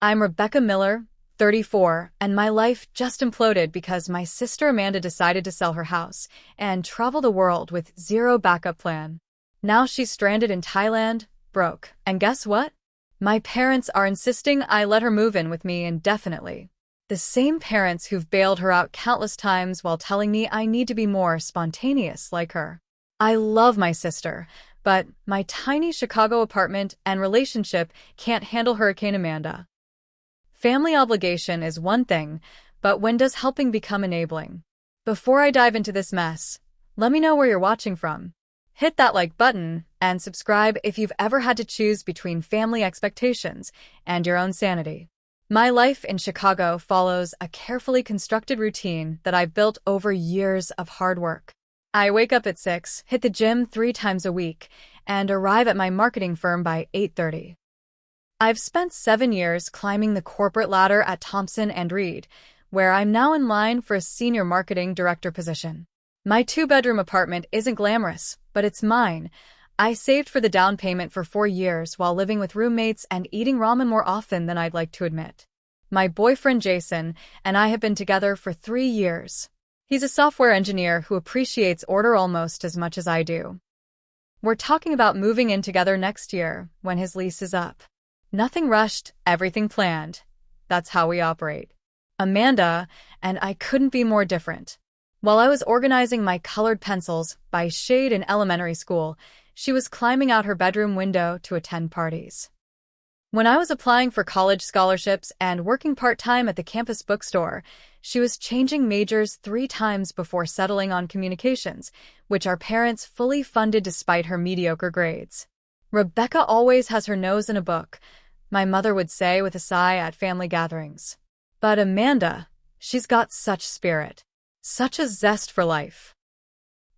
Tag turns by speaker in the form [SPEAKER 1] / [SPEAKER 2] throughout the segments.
[SPEAKER 1] I'm Rebecca Miller, 34, and my life just imploded because my sister Amanda decided to sell her house and travel the world with zero backup plan. Now she's stranded in Thailand, broke, and guess what? My parents are insisting I let her move in with me indefinitely. The same parents who've bailed her out countless times while telling me I need to be more spontaneous like her. I love my sister, but my tiny Chicago apartment and relationship can't handle Hurricane Amanda. Family obligation is one thing, but when does helping become enabling? Before I dive into this mess, let me know where you're watching from. Hit that like button and subscribe if you've ever had to choose between family expectations and your own sanity. My life in Chicago follows a carefully constructed routine that I've built over years of hard work. I wake up at 6, hit the gym 3 times a week, and arrive at my marketing firm by 8:30. I've spent 7 years climbing the corporate ladder at Thompson & Reed, where I'm now in line for a senior marketing director position. My 2-bedroom apartment isn't glamorous, but it's mine. I saved for the down payment for 4 years while living with roommates and eating ramen more often than I'd like to admit. My boyfriend Jason and I have been together for 3 years. He's a software engineer who appreciates order almost as much as I do. We're talking about moving in together next year when his lease is up. Nothing rushed, everything planned. That's how we operate. Amanda and I couldn't be more different. While I was organizing my colored pencils by shade in elementary school, she was climbing out her bedroom window to attend parties. When I was applying for college scholarships and working part-time at the campus bookstore, she was changing majors 3 times before settling on communications, which our parents fully funded despite her mediocre grades. Rebecca always has her nose in a book, my mother would say with a sigh at family gatherings. But Amanda, she's got such spirit, such a zest for life.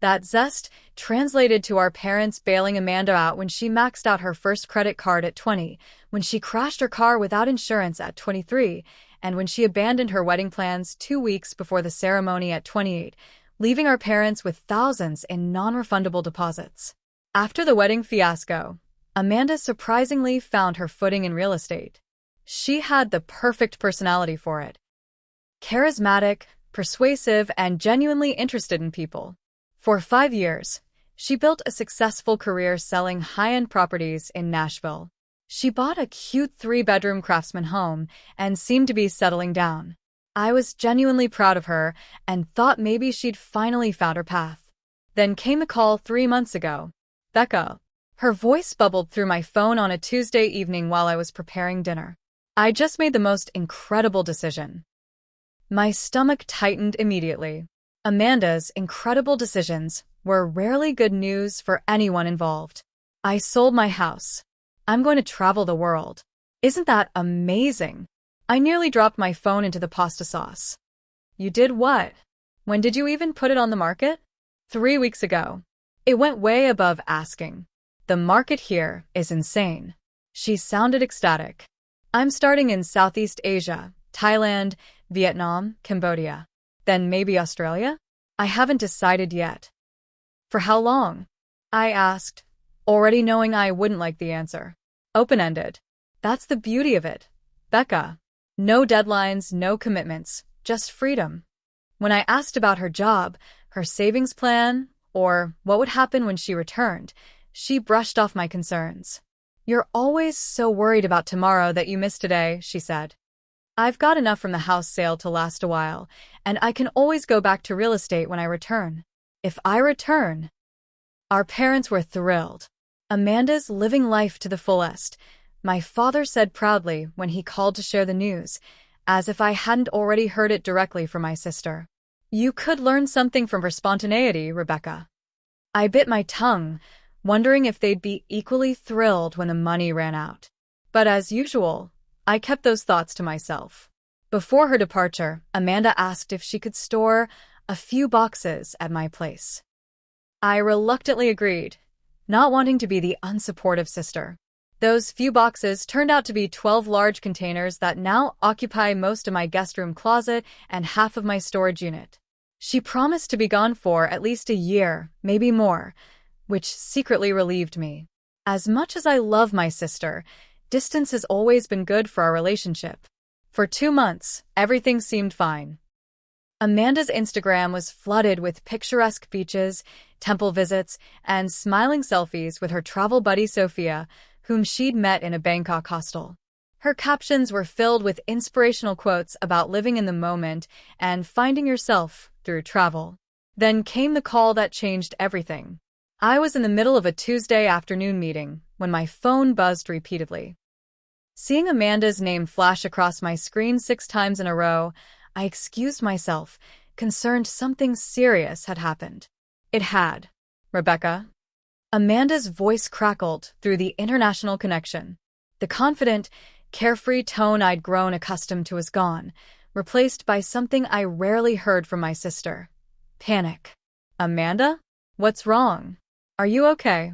[SPEAKER 1] That zest translated to our parents bailing Amanda out when she maxed out her first credit card at 20, when she crashed her car without insurance at 23, and when she abandoned her wedding plans 2 weeks before the ceremony at 28, leaving our parents with thousands in non-refundable deposits. After the wedding fiasco, Amanda surprisingly found her footing in real estate. She had the perfect personality for it. Charismatic, persuasive, and genuinely interested in people. For 5 years, she built a successful career selling high-end properties in Nashville. She bought a cute 3-bedroom craftsman home and seemed to be settling down. I was genuinely proud of her and thought maybe she'd finally found her path. Then came the call 3 months ago. Becca. Her voice bubbled through my phone on a Tuesday evening while I was preparing dinner. I just made the most incredible decision. My stomach tightened immediately. Amanda's incredible decisions were rarely good news for anyone involved. I sold my house. I'm going to travel the world. Isn't that amazing? I nearly dropped my phone into the pasta sauce. You did what? When did you even put it on the market? 3 weeks ago. It went way above asking. The market here is insane. She sounded ecstatic. I'm starting in Southeast Asia, Thailand, Vietnam, Cambodia. Then maybe Australia? I haven't decided yet. For how long? I asked, already knowing I wouldn't like the answer. Open-ended. That's the beauty of it, Becca. No deadlines, no commitments, just freedom. When I asked about her job, her savings plan, or what would happen when she returned, she brushed off my concerns. You're always so worried about tomorrow that you miss today, she said. I've got enough from the house sale to last a while, and I can always go back to real estate when I return. If I return. Our parents were thrilled. Amanda's living life to the fullest, my father said proudly when he called to share the news, as if I hadn't already heard it directly from my sister. You could learn something from her spontaneity, Rebecca. I bit my tongue, wondering if they'd be equally thrilled when the money ran out. But as usual, I kept those thoughts to myself. Before her departure, Amanda asked if she could store a few boxes at my place. I reluctantly agreed, not wanting to be the unsupportive sister. Those few boxes turned out to be 12 large containers that now occupy most of my guest room closet and half of my storage unit. She promised to be gone for at least a year, maybe more, which secretly relieved me. As much as I love my sister, Distance has always been good for our relationship. For 2 months, everything seemed fine. Amanda's Instagram was flooded with picturesque beaches, temple visits, and smiling selfies with her travel buddy Sophia, whom she'd met in a Bangkok hostel. Her captions were filled with inspirational quotes about living in the moment and finding yourself through travel. Then came the call that changed everything. I was in the middle of a Tuesday afternoon meeting when my phone buzzed repeatedly. Seeing Amanda's name flash across my screen 6 times in a row, I excused myself, concerned something serious had happened. It had. Rebecca? Amanda's voice crackled through the international connection. The confident, carefree tone I'd grown accustomed to was gone, replaced by something I rarely heard from my sister. Panic. Amanda? What's wrong? Are you okay?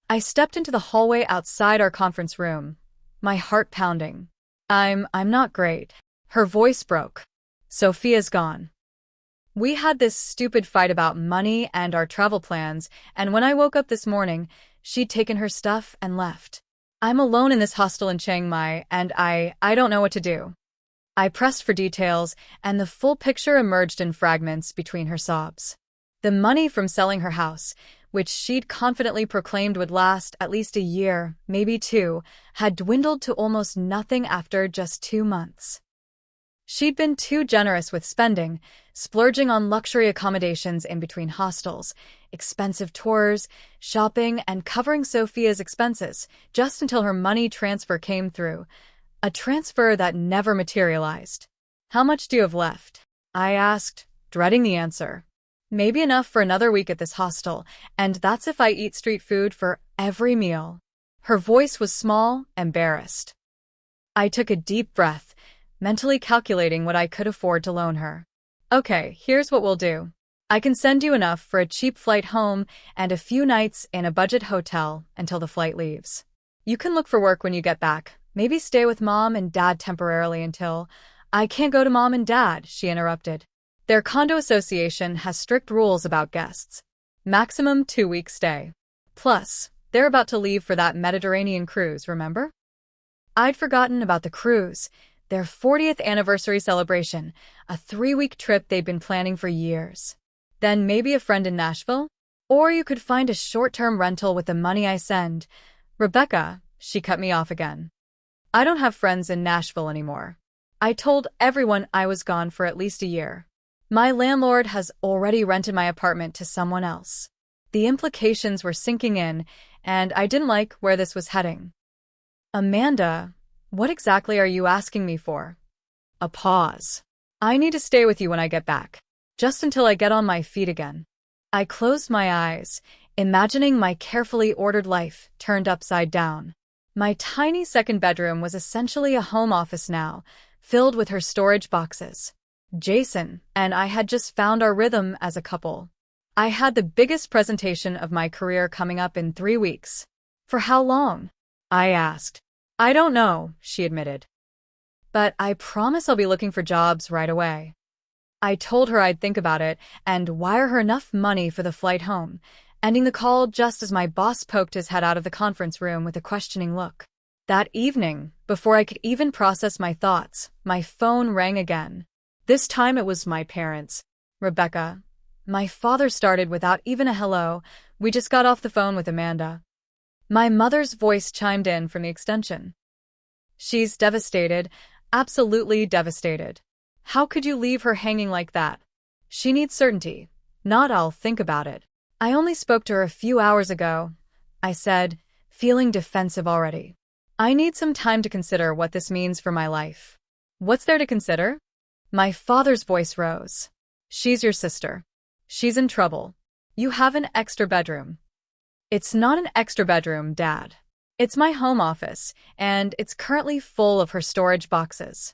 [SPEAKER 1] I stepped into the hallway outside our conference room, my heart pounding. I'm not great. Her voice broke. Sophia's gone. We had this stupid fight about money and our travel plans, and when I woke up this morning, she'd taken her stuff and left. I'm alone in this hostel in Chiang Mai, and I don't know what to do. I pressed for details, and the full picture emerged in fragments between her sobs. The money from selling her house, which she'd confidently proclaimed would last at least a year, maybe 2, had dwindled to almost nothing after just 2 months. She'd been too generous with spending, splurging on luxury accommodations in between hostels, expensive tours, shopping, and covering Sophia's expenses, just until her money transfer came through. A transfer that never materialized. How much do you have left? I asked, dreading the answer. Maybe enough for another week at this hostel, and that's if I eat street food for every meal. Her voice was small, embarrassed. I took a deep breath, mentally calculating what I could afford to loan her. Okay, here's what we'll do. I can send you enough for a cheap flight home and a few nights in a budget hotel until the flight leaves. You can look for work when you get back. Maybe stay with Mom and Dad temporarily until— I can't go to Mom and Dad, she interrupted. Their condo association has strict rules about guests. Maximum 2-week stay. Plus, they're about to leave for that Mediterranean cruise, remember? I'd forgotten about the cruise, their 40th anniversary celebration, a 3-week trip they'd been planning for years. Then maybe a friend in Nashville? Or you could find a short-term rental with the money I send. Rebecca, she cut me off again. I don't have friends in Nashville anymore. I told everyone I was gone for at least a year. My landlord has already rented my apartment to someone else. The implications were sinking in, and I didn't like where this was heading. Amanda, what exactly are you asking me for? A pause. I need to stay with you when I get back, just until I get on my feet again. I closed my eyes, imagining my carefully ordered life turned upside down. My tiny second bedroom was essentially a home office now, filled with her storage boxes. Jason and I had just found our rhythm as a couple. I had the biggest presentation of my career coming up in 3 weeks. For how long? I asked. I don't know, she admitted. But I promise I'll be looking for jobs right away. I told her I'd think about it and wire her enough money for the flight home, ending the call just as my boss poked his head out of the conference room with a questioning look. That evening, before I could even process my thoughts, my phone rang again. This time it was my parents. Rebecca. My father started without even a hello. We just got off the phone with Amanda. My mother's voice chimed in from the extension. She's devastated, absolutely devastated. How could you leave her hanging like that? She needs certainty, not I'll think about it. I only spoke to her a few hours ago, I said, feeling defensive already. I need some time to consider what this means for my life. What's there to consider? My father's voice rose. She's your sister. She's in trouble. You have an extra bedroom. It's not an extra bedroom, Dad. It's my home office, and it's currently full of her storage boxes.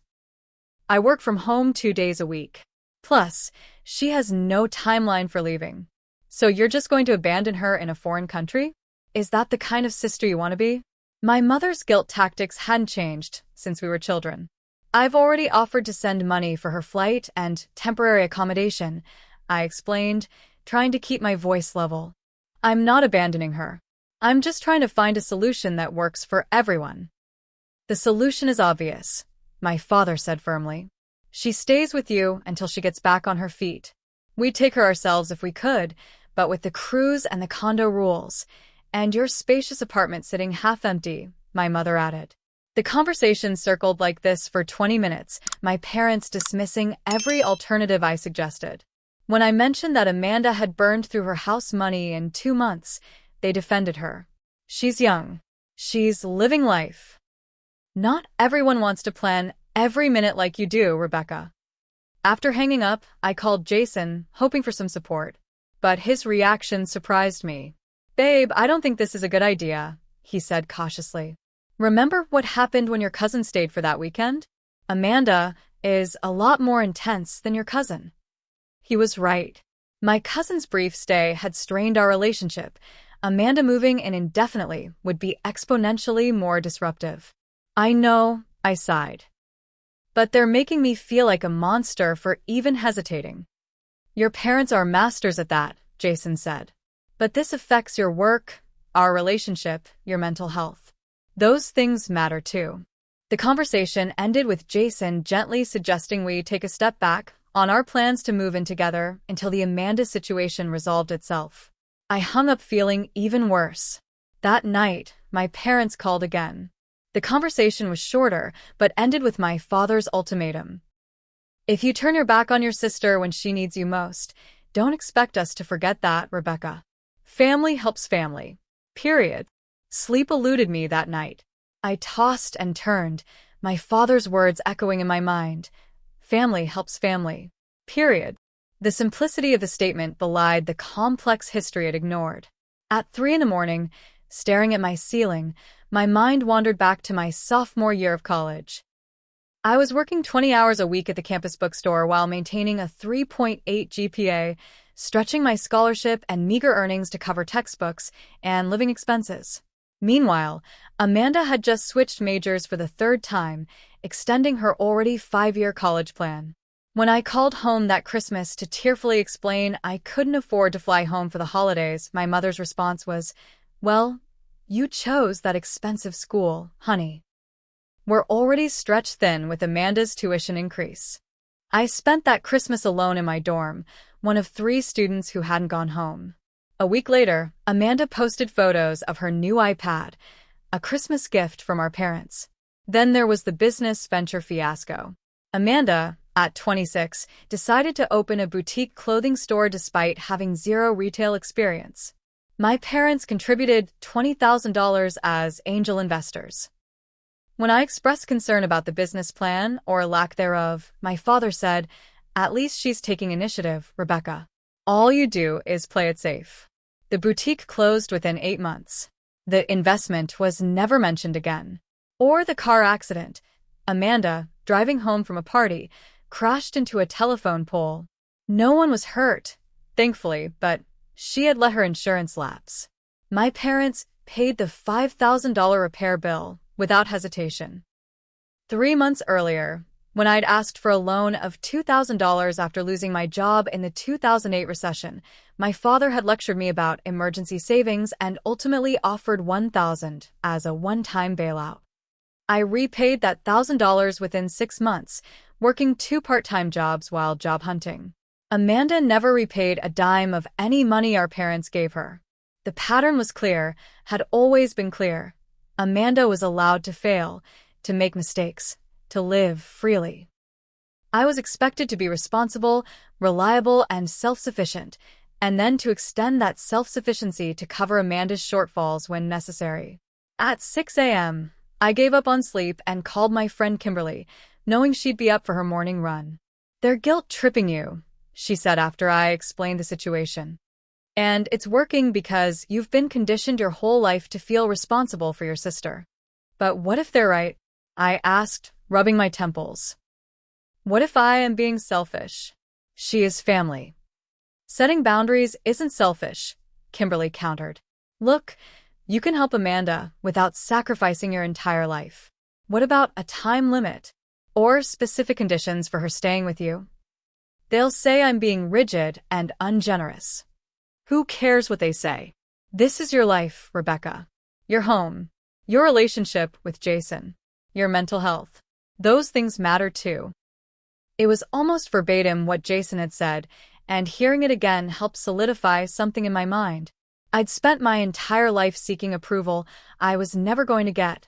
[SPEAKER 1] I work from home 2 days a week. Plus, she has no timeline for leaving. So you're just going to abandon her in a foreign country? Is that the kind of sister you want to be? My mother's guilt tactics hadn't changed since we were children. I've already offered to send money for her flight and temporary accommodation, I explained, trying to keep my voice level. I'm not abandoning her. I'm just trying to find a solution that works for everyone. The solution is obvious, my father said firmly. She stays with you until she gets back on her feet. We'd take her ourselves if we could, but with the cruise and the condo rules, and your spacious apartment sitting half empty, my mother added. The conversation circled like this for 20 minutes, my parents dismissing every alternative I suggested. When I mentioned that Amanda had burned through her house money in 2 months, they defended her. She's young. She's living life. Not everyone wants to plan every minute like you do, Rebecca. After hanging up, I called Jason, hoping for some support. But his reaction surprised me. Babe, I don't think this is a good idea, he said cautiously. Remember what happened when your cousin stayed for that weekend? Amanda is a lot more intense than your cousin. He was right. My cousin's brief stay had strained our relationship. Amanda moving in indefinitely would be exponentially more disruptive. I know, I sighed. But they're making me feel like a monster for even hesitating. Your parents are masters at that, Jason said. But this affects your work, our relationship, your mental health. Those things matter too. The conversation ended with Jason gently suggesting we take a step back on our plans to move in together until the Amanda situation resolved itself. I hung up feeling even worse. That night, my parents called again. The conversation was shorter, but ended with my father's ultimatum. If you turn your back on your sister when she needs you most, don't expect us to forget that, Rebecca. Family helps family. Period. Sleep eluded me that night. I tossed and turned, my father's words echoing in my mind. Family helps family. Period. The simplicity of the statement belied the complex history it ignored. At 3 a.m, staring at my ceiling, my mind wandered back to my sophomore year of college. I was working 20 hours a week at the campus bookstore while maintaining a 3.8 GPA, stretching my scholarship and meager earnings to cover textbooks and living expenses. Meanwhile, Amanda had just switched majors for the 3rd time, extending her already 5-year college plan. When I called home that Christmas to tearfully explain I couldn't afford to fly home for the holidays, my mother's response was, "Well, you chose that expensive school, honey. We're already stretched thin with Amanda's tuition increase." I spent that Christmas alone in my dorm, one of 3 students who hadn't gone home. A week later, Amanda posted photos of her new iPad, a Christmas gift from our parents. Then there was the business venture fiasco. Amanda, at 26, decided to open a boutique clothing store despite having 0 retail experience. My parents contributed $20,000 as angel investors. When I expressed concern about the business plan, or lack thereof, my father said, "At least she's taking initiative, Rebecca. All you do is play it safe." The boutique closed within 8 months. The investment was never mentioned again. Or the car accident. Amanda, driving home from a party, crashed into a telephone pole. No one was hurt, thankfully, but she had let her insurance lapse. My parents paid the $5,000 repair bill without hesitation. 3 months earlier, when I'd asked for a loan of $2,000 after losing my job in the 2008 recession, my father had lectured me about emergency savings and ultimately offered $1,000 as a one-time bailout. I repaid that $1,000 within 6 months, working 2 part-time jobs while job hunting. Amanda never repaid a dime of any money our parents gave her. The pattern was clear, had always been clear. Amanda was allowed to fail, to make mistakes, to live freely. I was expected to be responsible, reliable, and self-sufficient, and then to extend that self-sufficiency to cover Amanda's shortfalls when necessary. At 6 a.m., I gave up on sleep and called my friend Kimberly, knowing she'd be up for her morning run. "They're guilt-tripping you," she said after I explained the situation. "And it's working because you've been conditioned your whole life to feel responsible for your sister." "But what if they're right?" I asked, rubbing my temples. "What if I am being selfish?" "She is family." "Setting boundaries isn't selfish," Kimberly countered. "Look, you can help Amanda without sacrificing your entire life. What about a time limit? Or specific conditions for her staying with you?" "They'll say I'm being rigid and ungenerous." "Who cares what they say? This is your life, Rebecca. Your home. Your relationship with Jason. your mental health. Those things matter too. It was almost verbatim what Jason had said, and hearing it again helped solidify something in my mind. I'd spent my entire life seeking approval I was never going to get,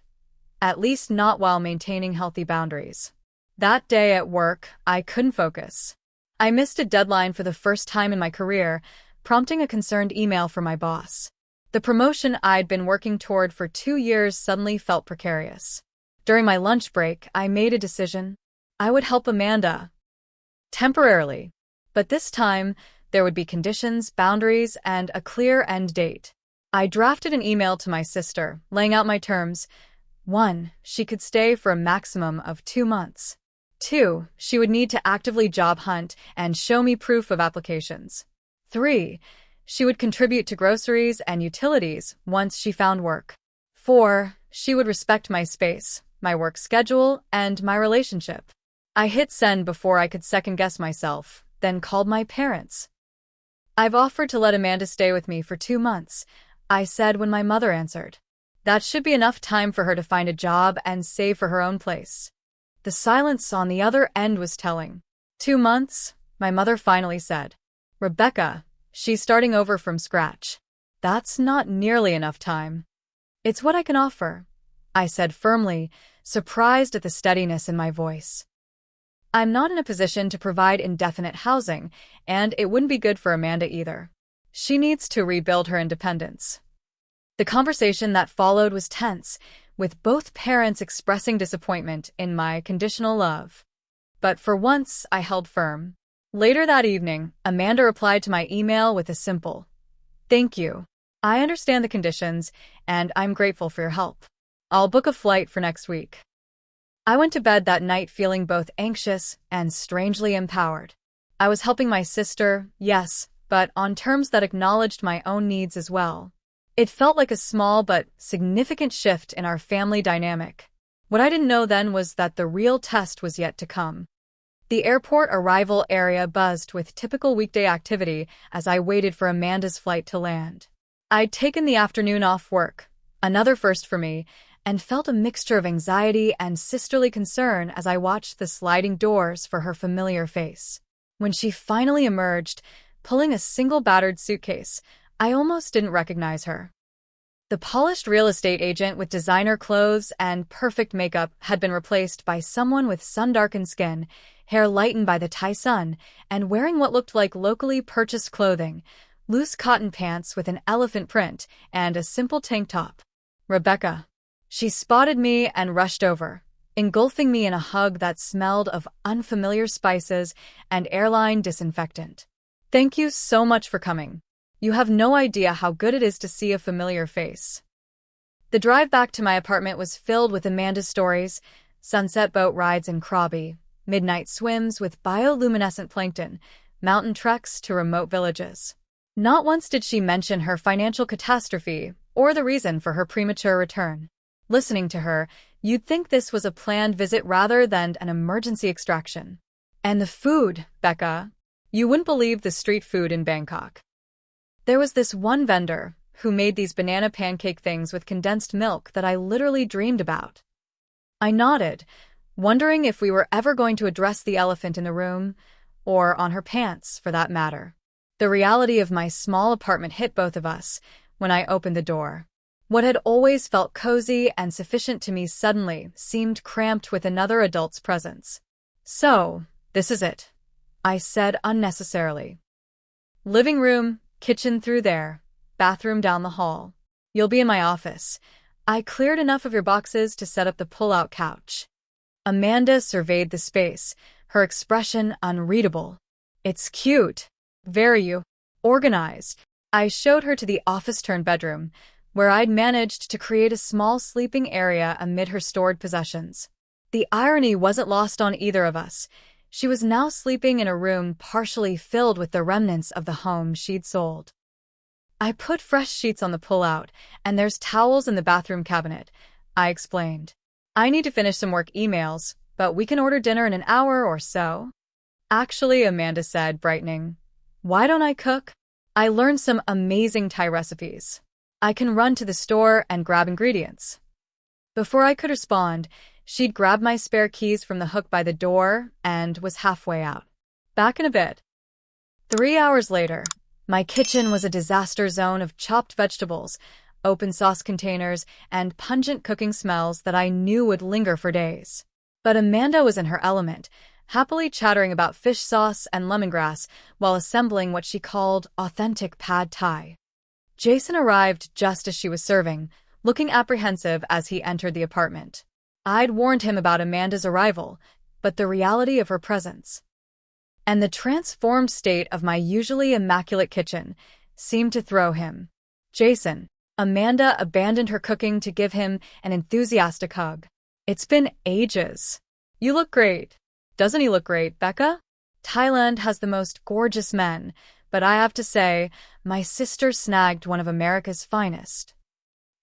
[SPEAKER 1] at least not while maintaining healthy boundaries. That day at work, I couldn't focus. I missed a deadline for the first time in my career, prompting a concerned email from my boss. The promotion I'd been working toward for 2 years suddenly felt precarious. During my lunch break, I made a decision. I would help Amanda. Temporarily. But this time, there would be conditions, boundaries, and a clear end date. I drafted an email to my sister, laying out my terms. 1. She could stay for a maximum of 2 months. 2. She would need to actively job hunt and show me proof of applications. 3. She would contribute to groceries and utilities once she found work. 4. She would respect my space, my work schedule, and my relationship. I hit send before I could second-guess myself, then called my parents. I've offered to let Amanda stay with me for 2 months, I said when my mother answered. That should be enough time for her to find a job and save for her own place. The silence on the other end was telling. 2 months, my mother finally said. Rebecca, she's starting over from scratch. That's not nearly enough time. It's what I can offer, I said firmly, surprised at the steadiness in my voice. I'm not in a position to provide indefinite housing, and it wouldn't be good for Amanda either. She needs to rebuild her independence. The conversation that followed was tense, with both parents expressing disappointment in my conditional love. But for once, I held firm. Later that evening, Amanda replied to my email with a simple, "Thank you. I understand the conditions, and I'm grateful for your help. I'll book a flight for next week." I went to bed that night feeling both anxious and strangely empowered. I was helping my sister, yes, but on terms that acknowledged my own needs as well. It felt like a small but significant shift in our family dynamic. What I didn't know then was that the real test was yet to come. The airport arrival area buzzed with typical weekday activity as I waited for Amanda's flight to land. I'd taken the afternoon off work, another first for me, and felt a mixture of anxiety and sisterly concern as I watched the sliding doors for her familiar face. When she finally emerged, pulling a single battered suitcase, I almost didn't recognize her. The polished real estate agent with designer clothes and perfect makeup had been replaced by someone with sun-darkened skin, hair lightened by the Thai sun, and wearing what looked like locally purchased clothing, loose cotton pants with an elephant print, and a simple tank top. Rebecca. She spotted me and rushed over, engulfing me in a hug that smelled of unfamiliar spices and airline disinfectant. Thank you so much for coming. You have no idea how good it is to see a familiar face. The drive back to my apartment was filled with Amanda's stories, sunset boat rides in Krabi, midnight swims with bioluminescent plankton, mountain treks to remote villages. Not once did she mention her financial catastrophe or the reason for her premature return. Listening to her, you'd think this was a planned visit rather than an emergency extraction. And the food, Becca. You wouldn't believe the street food in Bangkok. There was this one vendor who made these banana pancake things with condensed milk that I literally dreamed about. I nodded, wondering if we were ever going to address the elephant in the room, or on her pants, for that matter. The reality of my small apartment hit both of us when I opened the door. What had always felt cozy and sufficient to me suddenly seemed cramped with another adult's presence. So, this is it, I said unnecessarily. Living room, kitchen through there, bathroom down the hall. You'll be in my office. I cleared enough of your boxes to set up the pull-out couch. Amanda surveyed the space, her expression unreadable. It's cute. Very organized. I showed her to the office-turned-bedroom, where I'd managed to create a small sleeping area amid her stored possessions. The irony wasn't lost on either of us. She was now sleeping in a room partially filled with the remnants of the home she'd sold. I put fresh sheets on the pull-out, and there's towels in the bathroom cabinet, I explained. I need to finish some work emails, but we can order dinner in an hour or so. Actually, Amanda said, brightening. Why don't I cook? I learned some amazing Thai recipes. I can run to the store and grab ingredients. Before I could respond, She'd grabbed my spare keys from the hook by the door and was halfway out. Back in a bit. 3 hours later, my kitchen was a disaster zone of chopped vegetables, open sauce containers, and pungent cooking smells that I knew would linger for days. But Amanda was in her element, happily chattering about fish sauce and lemongrass while assembling what she called authentic pad thai. Jason arrived just as she was serving, looking apprehensive as he entered the apartment. I'd warned him about Amanda's arrival, but the reality of her presence and the transformed state of my usually immaculate kitchen seemed to throw him. Jason, Amanda abandoned her cooking to give him an enthusiastic hug. It's been ages. You look great. Doesn't he look great, Becca? Thailand has the most gorgeous men, but I have to say, my sister snagged one of America's finest.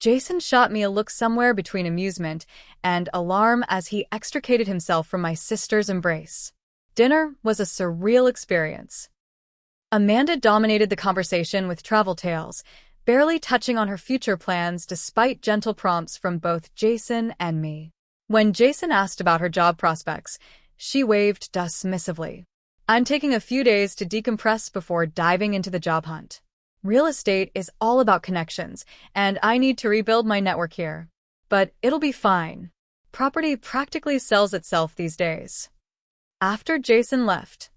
[SPEAKER 1] Jason shot me a look somewhere between amusement and alarm as he extricated himself from my sister's embrace. Dinner was a surreal experience. Amanda dominated the conversation with travel tales, barely touching on her future plans despite gentle prompts from both Jason and me. When Jason asked about her job prospects, she waved dismissively. I'm taking a few days to decompress before diving into the job hunt. Real estate is all about connections, and I need to rebuild my network here. But it'll be fine. Property practically sells itself these days. After Jason left,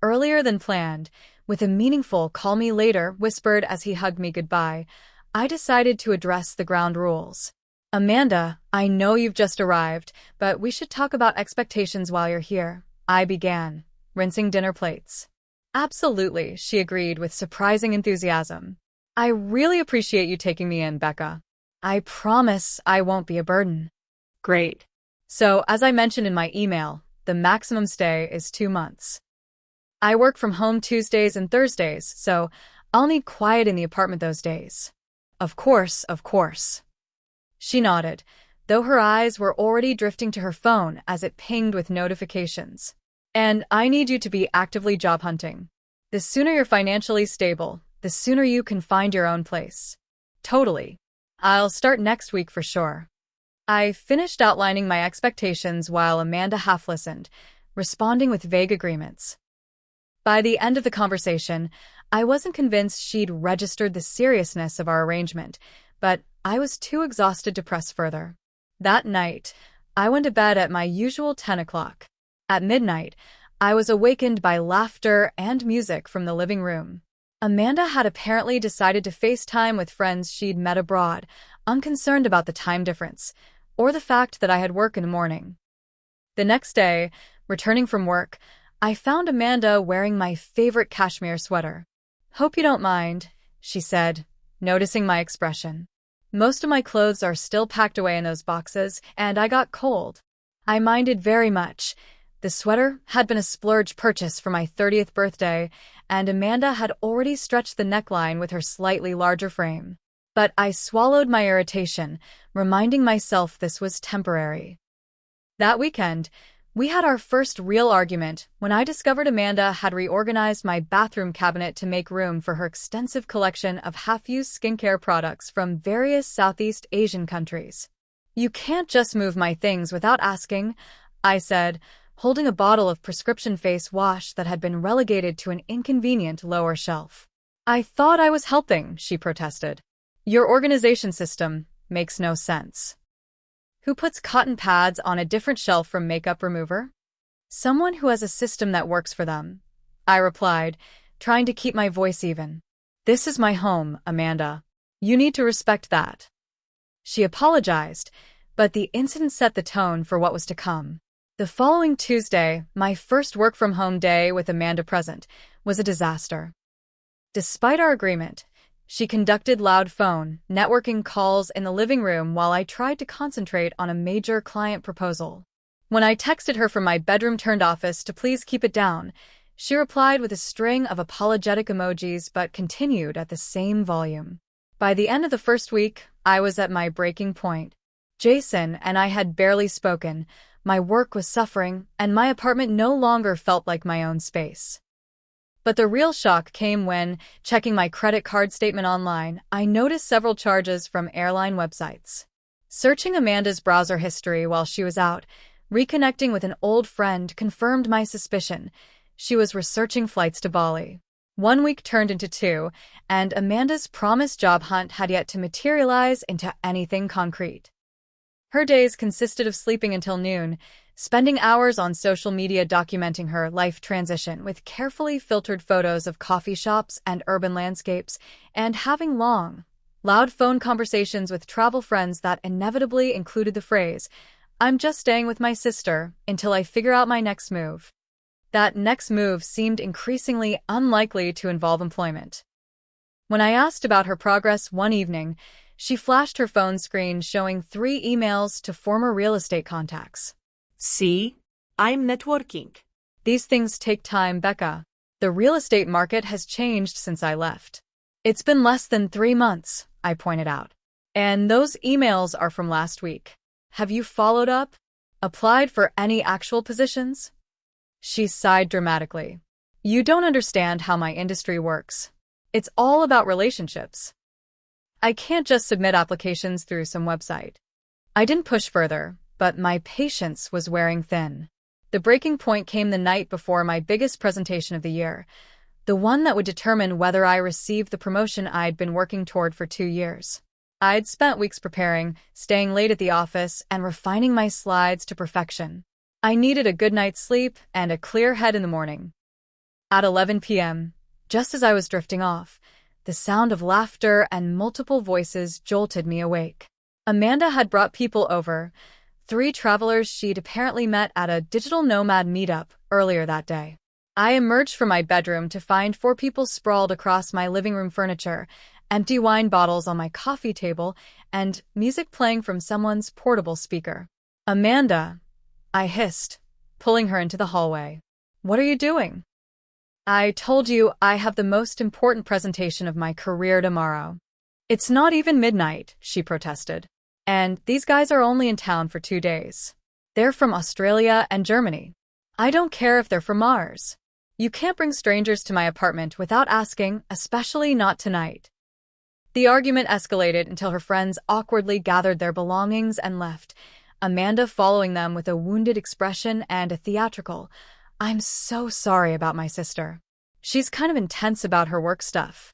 [SPEAKER 1] earlier than planned, with a meaningful "call me later" whispered as he hugged me goodbye, I decided to address the ground rules. Amanda, I know you've just arrived, but we should talk about expectations while you're here, I began, rinsing dinner plates. Absolutely, she agreed with surprising enthusiasm. I really appreciate you taking me in, Becca. I promise I won't be a burden. Great. So, as I mentioned in my email, the maximum stay is 2 months. I work from home Tuesdays and Thursdays, so I'll need quiet in the apartment those days. Of course, of course. She nodded, though her eyes were already drifting to her phone as it pinged with notifications. And I need you to be actively job hunting. The sooner you're financially stable, the sooner you can find your own place. Totally. I'll start next week for sure. I finished outlining my expectations while Amanda half listened, responding with vague agreements. By the end of the conversation, I wasn't convinced she'd registered the seriousness of our arrangement, but I was too exhausted to press further. That night, I went to bed at my usual 10 o'clock. At midnight, I was awakened by laughter and music from the living room. Amanda had apparently decided to FaceTime with friends she'd met abroad, unconcerned about the time difference, or the fact that I had work in the morning. The next day, returning from work, I found Amanda wearing my favorite cashmere sweater. Hope you don't mind, she said, noticing my expression. Most of my clothes are still packed away in those boxes, and I got cold. I minded very much. The sweater had been a splurge purchase for my 30th birthday, and Amanda had already stretched the neckline with her slightly larger frame. But I swallowed my irritation, reminding myself this was temporary. That weekend, we had our first real argument when I discovered Amanda had reorganized my bathroom cabinet to make room for her extensive collection of half-used skincare products from various Southeast Asian countries. You can't just move my things without asking, I said, holding a bottle of prescription face wash that had been relegated to an inconvenient lower shelf. I thought I was helping, she protested. Your organization system makes no sense. Who puts cotton pads on a different shelf from makeup remover? Someone who has a system that works for them, I replied, trying to keep my voice even. This is my home, Amanda. You need to respect that. She apologized, but the incident set the tone for what was to come. The following Tuesday, my first work-from-home day with Amanda present, was a disaster. Despite our agreement, she conducted loud phone, networking calls in the living room while I tried to concentrate on a major client proposal. When I texted her from my bedroom-turned office to please keep it down, she replied with a string of apologetic emojis but continued at the same volume. By the end of the first week, I was at my breaking point. Jason and I had barely spoken, my work was suffering, and my apartment no longer felt like my own space. But the real shock came when, checking my credit card statement online, I noticed several charges from airline websites. Searching Amanda's browser history while she was out, reconnecting with an old friend confirmed my suspicion. She was researching flights to Bali. 1 week turned into 2, and Amanda's promised job hunt had yet to materialize into anything concrete. Her days consisted of sleeping until noon, spending hours on social media documenting her life transition with carefully filtered photos of coffee shops and urban landscapes, and having long, loud phone conversations with travel friends that inevitably included the phrase, "I'm just staying with my sister until I figure out my next move." That next move seemed increasingly unlikely to involve employment. When I asked about her progress one evening, she flashed her phone screen showing 3 emails to former real estate contacts.
[SPEAKER 2] See, I'm networking.
[SPEAKER 1] These things take time, Becca. The real estate market has changed since I left. It's been less than 3 months, I pointed out. And those emails are from last week. Have you followed up? Applied for any actual positions? She sighed dramatically. You don't understand how my industry works. It's all about relationships. I can't just submit applications through some website. I didn't push further, but my patience was wearing thin. The breaking point came the night before my biggest presentation of the year, the one that would determine whether I received the promotion I'd been working toward for 2 years. I'd spent weeks preparing, staying late at the office, and refining my slides to perfection. I needed a good night's sleep and a clear head in the morning. At 11 p.m., just as I was drifting off, the sound of laughter and multiple voices jolted me awake. Amanda had brought people over, 3 travelers she'd apparently met at a digital nomad meetup earlier that day. I emerged from my bedroom to find 4 people sprawled across my living room furniture, empty wine bottles on my coffee table, and music playing from someone's portable speaker. "Amanda," I hissed, pulling her into the hallway. "What are you doing?" "I told you I have the most important presentation of my career tomorrow." "It's not even midnight," she protested. "And these guys are only in town for 2 days. They're from Australia and Germany. I don't care if they're from Mars. You can't bring strangers to my apartment without asking, especially not tonight." The argument escalated until her friends awkwardly gathered their belongings and left, Amanda following them with a wounded expression and a theatrical, "I'm so sorry about my sister. She's kind of intense about her work stuff."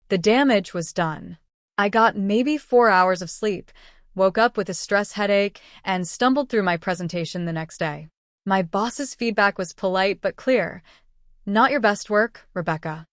[SPEAKER 1] The damage was done. I got maybe 4 hours of sleep, woke up with a stress headache, and stumbled through my presentation the next day. My boss's feedback was polite but clear. "Not your best work, Rebecca.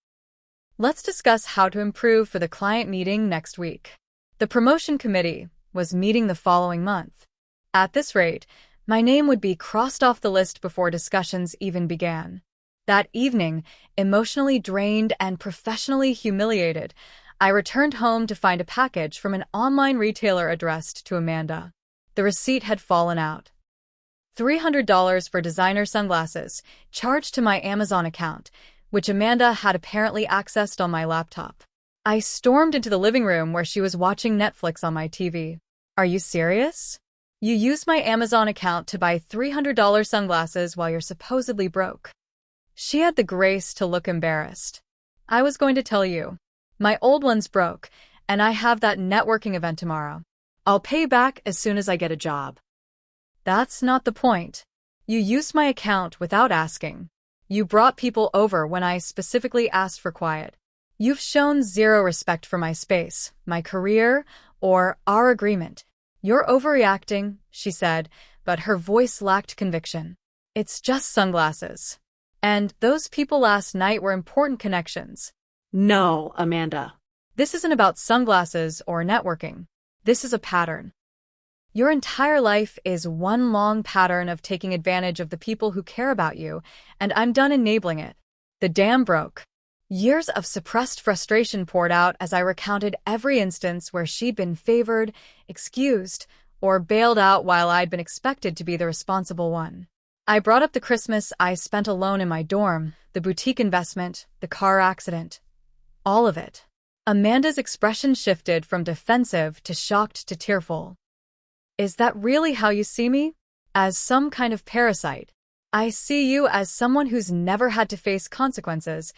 [SPEAKER 1] Let's discuss how to improve for the client meeting next week." The promotion committee was meeting the following month. At this rate, my name would be crossed off the list before discussions even began. That evening, emotionally drained and professionally humiliated, I returned home to find a package from an online retailer addressed to Amanda. The receipt had fallen out. $300 for designer sunglasses, charged to my Amazon account, which Amanda had apparently accessed on my laptop. I stormed into the living room where she was watching Netflix on my TV. "Are you serious? You used my Amazon account to buy $300 sunglasses while you're supposedly broke." She had the grace to look embarrassed. "I was going to tell you. My old one's broke, and I have that networking event tomorrow. I'll pay back as soon as I get a job." "That's not the point. You used my account without asking. You brought people over when I specifically asked for quiet. You've shown zero respect for my space, my career, or our agreement." "You're overreacting," she said, but her voice lacked conviction. "It's just sunglasses. And those people last night were important connections."
[SPEAKER 2] No, Amanda.
[SPEAKER 1] This isn't about sunglasses or networking. This is a pattern. Your entire life is one long pattern of taking advantage of the people who care about you, and I'm done enabling it. The dam broke. Years of suppressed frustration poured out as I recounted every instance where she'd been favored, excused, or bailed out while I'd been expected to be the responsible one. I brought up the Christmas I spent alone in my dorm, the boutique investment, the car accident. All of it. Amanda's expression shifted from defensive to shocked to tearful. "Is that really how you see me? As some kind of parasite?" "I see you as someone who's never had to face consequences,"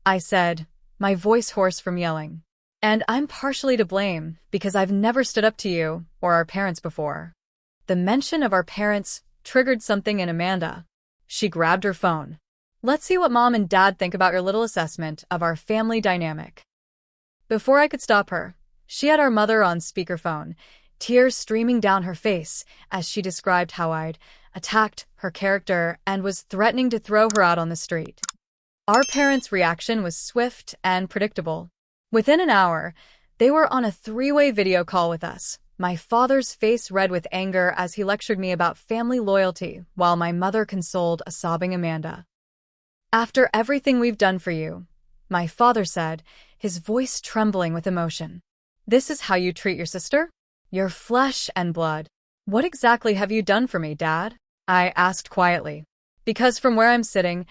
[SPEAKER 1] I said, my voice hoarse from yelling. And I'm partially to blame because I've never stood up to you or our parents before. The mention of our parents triggered something in Amanda. She grabbed her phone. Let's see what Mom and Dad think about your little assessment of our family dynamic. Before I could stop her, she had our mother on speakerphone, tears streaming down her face as she described how I'd attacked her character and was threatening to throw her out on the street. Our parents' reaction was swift and predictable. Within an hour, they were on a three-way video call with us, my father's face red with anger as he lectured me about family loyalty, while my mother consoled a sobbing Amanda. After everything we've done for you, my father said, his voice trembling with emotion. This is how you treat your sister? Your flesh and blood. What exactly have you done for me, Dad? I asked quietly. Because from where I'm sitting,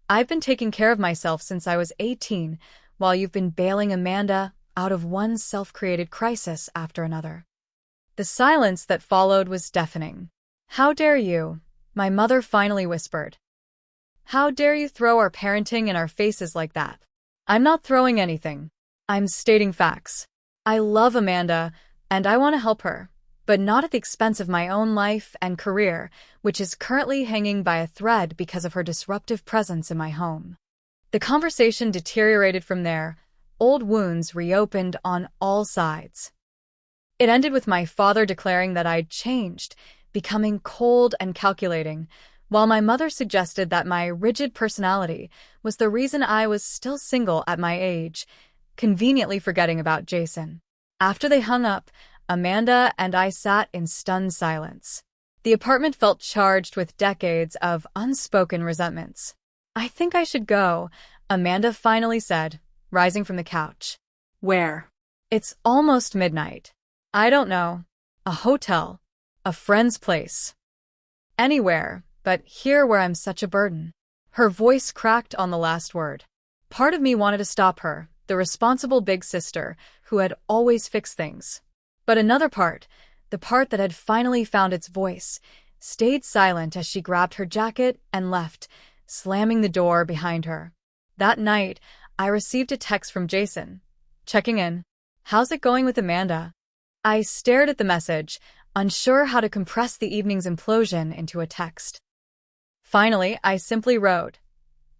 [SPEAKER 1] I've been taking care of myself since I was 18, while you've been bailing Amanda out of one self-created crisis after another. The silence that followed was deafening. How dare you? My mother finally whispered. How dare you throw our parenting in our faces like that? I'm not throwing anything. I'm stating facts. I love Amanda, and I want to help her, but not at the expense of my own life and career, which is currently hanging by a thread because of her disruptive presence in my home. The conversation deteriorated from there, old wounds reopened on all sides. It ended with my father declaring that I'd changed, becoming cold and calculating, while my mother suggested that my rigid personality was the reason I was still single at my age, conveniently forgetting about Jason. After they hung up, Amanda and I sat in stunned silence. The apartment felt charged with decades of unspoken resentments. I think I should go, Amanda finally said, rising from the couch.
[SPEAKER 2] Where?
[SPEAKER 1] It's almost midnight. I don't know. A hotel. A friend's place. Anywhere, but here where I'm such a burden. Her voice cracked on the last word. Part of me wanted to stop her, the responsible big sister who had always fixed things. But another part, the part that had finally found its voice, stayed silent as she grabbed her jacket and left, slamming the door behind her. That night, I received a text from Jason. Checking in. How's it going with Amanda? I stared at the message, unsure how to compress the evening's implosion into a text. Finally, I simply wrote,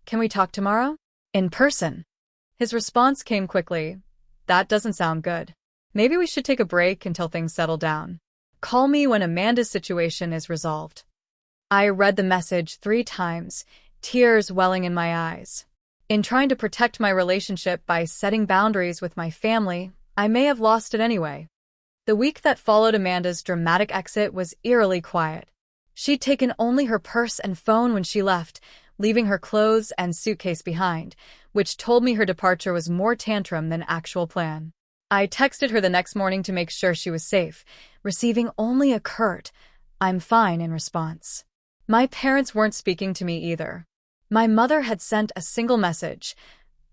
[SPEAKER 1] Can we talk tomorrow? In person. His response came quickly. That doesn't sound good. Maybe we should take a break until things settle down. Call me when Amanda's situation is resolved. I read the message 3 times, tears welling in my eyes. In trying to protect my relationship by setting boundaries with my family, I may have lost it anyway. The week that followed Amanda's dramatic exit was eerily quiet. She'd taken only her purse and phone when she left, leaving her clothes and suitcase behind, which told me her departure was more tantrum than actual plan. I texted her the next morning to make sure she was safe, receiving only a curt, "I'm fine," in response. My parents weren't speaking to me either. My mother had sent a single message,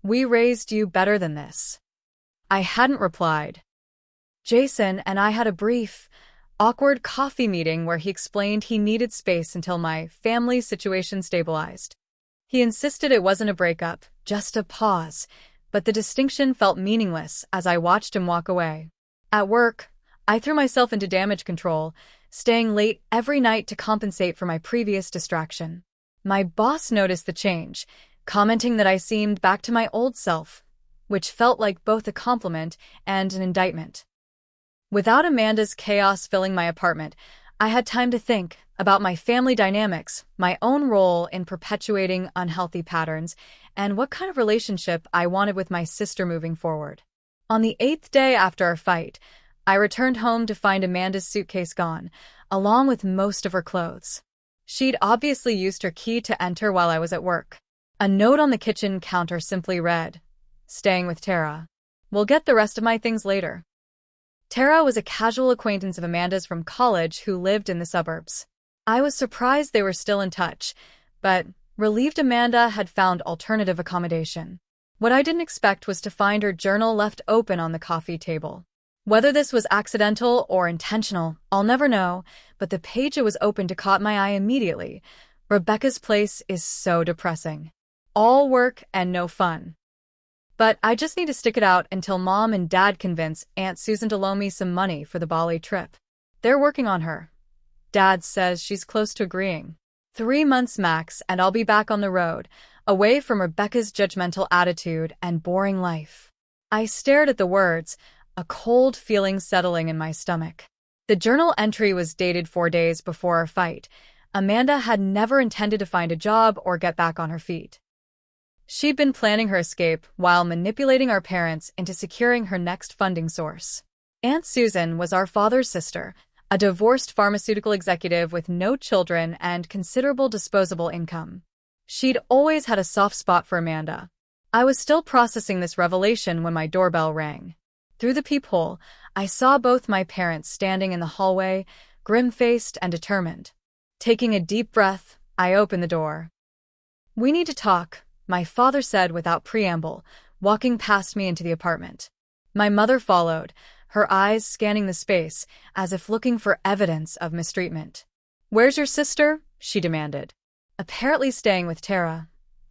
[SPEAKER 1] "We raised you better than this." I hadn't replied. Jason and I had a brief, awkward coffee meeting where he explained he needed space until my family situation stabilized. He insisted it wasn't a breakup, just a pause, but the distinction felt meaningless as I watched him walk away. At work, I threw myself into damage control, staying late every night to compensate for my previous distraction. My boss noticed the change, commenting that I seemed back to my old self, which felt like both a compliment and an indictment. Without Amanda's chaos filling my apartment, I had time to think about my family dynamics, my own role in perpetuating unhealthy patterns, and what kind of relationship I wanted with my sister moving forward. On the 8th day after our fight, I returned home to find Amanda's suitcase gone, along with most of her clothes. She'd obviously used her key to enter while I was at work. A note on the kitchen counter simply read, "Staying with Tara. We'll get the rest of my things later." Tara was a casual acquaintance of Amanda's from college who lived in the suburbs. I was surprised they were still in touch, but relieved Amanda had found alternative accommodation. What I didn't expect was to find her journal left open on the coffee table. Whether this was accidental or intentional, I'll never know, but the page it was open to caught my eye immediately. Rebecca's place is so depressing. All work and no fun. But I just need to stick it out until Mom and Dad convince Aunt Susan to loan me some money for the Bali trip. They're working on her. Dad says she's close to agreeing. 3 months max, and I'll be back on the road, away from Rebecca's judgmental attitude and boring life. I stared at the words, a cold feeling settling in my stomach. The journal entry was dated 4 days before our fight. Amanda had never intended to find a job or get back on her feet. She'd been planning her escape while manipulating our parents into securing her next funding source. Aunt Susan was our father's sister, a divorced pharmaceutical executive with no children and considerable disposable income. She'd always had a soft spot for Amanda. I was still processing this revelation when my doorbell rang. Through the peephole, I saw both my parents standing in the hallway, grim-faced and determined. Taking a deep breath, I opened the door. "We need to talk," my father said without preamble, walking past me into the apartment. My mother followed, her eyes scanning the space, as if looking for evidence of mistreatment. "Where's your sister?" she demanded. "Apparently staying with Tara,"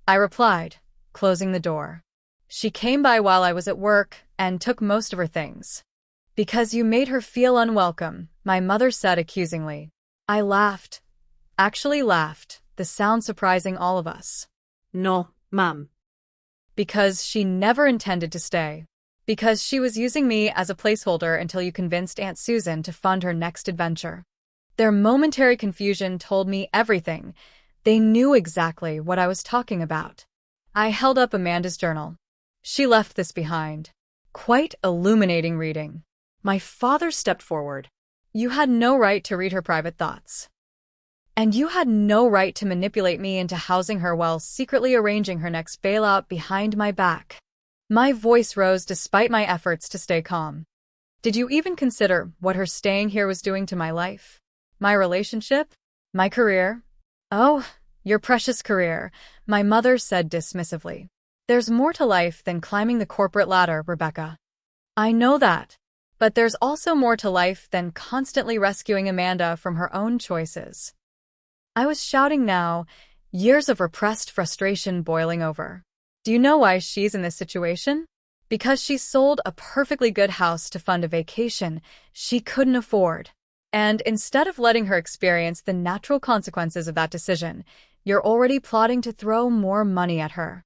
[SPEAKER 1] I replied, closing the door. "She came by while I was at work and took most of her things." "Because you made her feel unwelcome," my mother said accusingly. I laughed. Actually laughed, the sound surprising all of us.
[SPEAKER 2] No, Mom.
[SPEAKER 1] "Because she never intended to stay. Because she was using me as a placeholder until you convinced Aunt Susan to fund her next adventure." Their momentary confusion told me everything. They knew exactly what I was talking about. I held up Amanda's journal. She left this behind. Quite illuminating reading. My father stepped forward. "You had no right to read her private thoughts. And you had no right to manipulate me into housing her while secretly arranging her next bailout behind my back." My voice rose despite my efforts to stay calm. "Did you even consider what her staying here was doing to my life? My relationship? My career?" "Oh, your precious career," my mother said dismissively. "There's more to life than climbing the corporate ladder, Rebecca. I know that. But there's also more to life than constantly rescuing Amanda from her own choices." I was shouting now, years of repressed frustration boiling over. "Do you know why she's in this situation? Because she sold a perfectly good house to fund a vacation she couldn't afford. And instead of letting her experience the natural consequences of that decision, you're already plotting to throw more money at her."